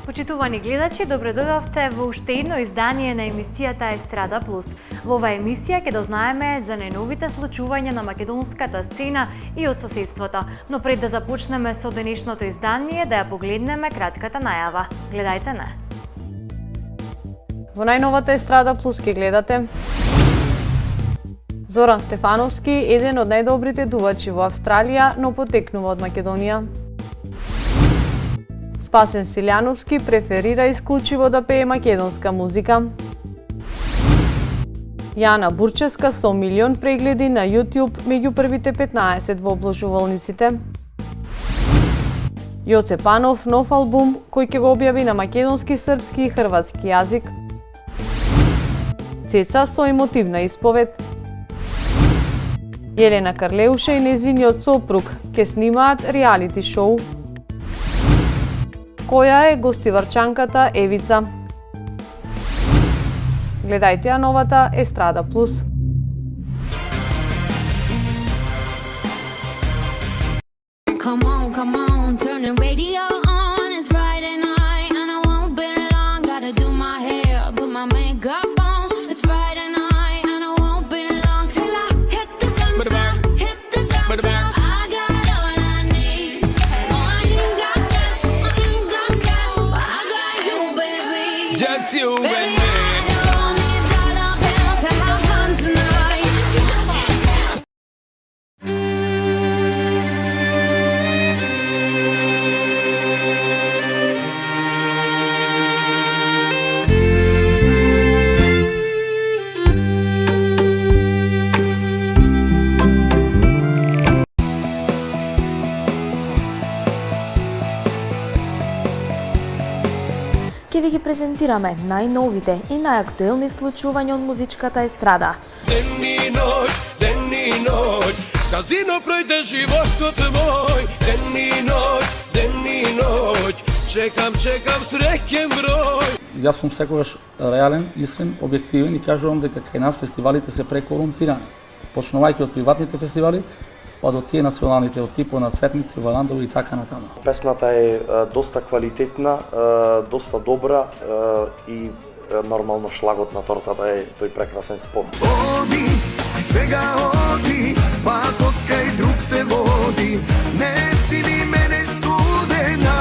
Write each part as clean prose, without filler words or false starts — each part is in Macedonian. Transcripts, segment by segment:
Почитувани гледачи, добре дојдовте во уште едно издание на емисијата Естрада Плюс. Во оваа емисија ќе дознаеме за најновите случувања на македонската сцена и од соседството. Но пред да започнеме со денешното издание, да ја погледнеме кратката најава. Гледајте не. Во најновата Естрада Плюс ќе гледате Зоран Стефановски, еден од најдобрите дувачи во Австралија, но потекнува од Македонија. Спасен Силјановски преферира исклучиво да пее македонска музика. Јана Бурческа со милион прегледи на YouTube меѓу првите 15 во обложувалниците. Јоце Панов нов албум кој ќе го објави на македонски, српски и хрватски јазик. Цеца со емотивна исповед. Елена Карлеуша и незиниот сопруг ќе снимаат реалити шоу. Која е гостиварчанката Евица? Гледајте ја новата Естрада Плюс. Come on, turn the radio on. It's Friday night and I won't be long. Gotta do my hair, put my makeup on. It's Friday night and I won't be long till I hit the dance floor, hit the dance floor. I got all I need. No, I ain't got cash, but I got you, baby. Just you and Baby, me. I don't need dollar bills to have fun tonight. Ќе ви ги презентираме најновите и најактуелни случувања од музичката естрада. Ден и ноќ, казино пројде животот мој. Ден и ноќ, чекам среќен број. Јас сум секогаш реален, искрен, објективен и кажувам дека кај нас фестивалите се прекорумпирани. Почнувајќи од приватните фестивали, па до тие националните од типот на Цветници, Валандови и така натаму. Песната е доста квалитетна, доста добра и нормално шлагот на тортата е тој прекрасен спот. Оди, сега оди, патот кај друг те води, не си ни мене судена.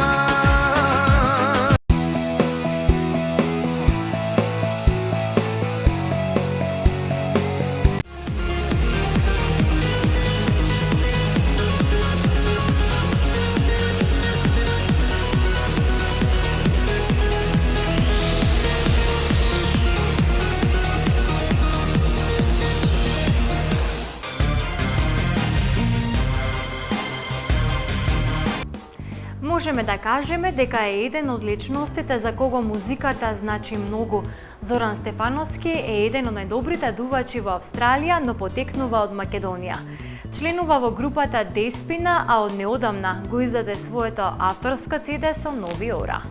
Можеме да кажеме дека е еден од личностите за кого музиката значи многу. Зоран Стефановски е еден од најдобрите дувачи во Австралија, но потекнува од Македонија. Членува во групата Деспина, а од неодамна го издаде своето авторско CD со нови ора.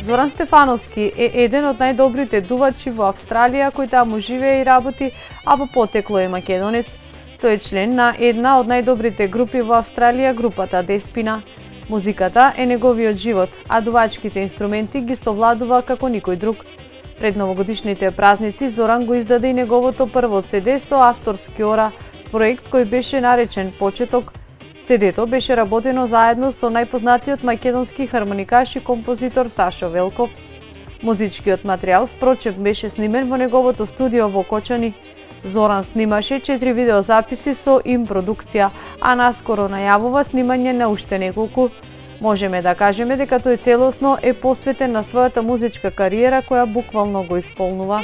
Зоран Стефановски е еден од најдобрите дувачи во Австралија кој таму живее и работи, а по потекло е македонец. Тој е член на една од најдобрите групи во Австралија, групата Деспина. Музиката е неговиот живот, а дувачките инструменти ги совладува како никој друг. Пред новогодишните празници Зоран го издаде и неговото прво CD со авторски ора, проект кој беше наречен Почеток. CD-то беше работено заедно со најпознатиот македонски хармоникаш и композитор Сашо Велков. Музичкиот материјал, впрочем, беше снимен во неговото студио во Кочани. Зоран снимаше 4 видеозаписи со им продукција, а наскоро најавува снимање на уште неколку. Можеме да кажеме дека тој целосно е посветен на својата музичка кариера која буквално го исполнува.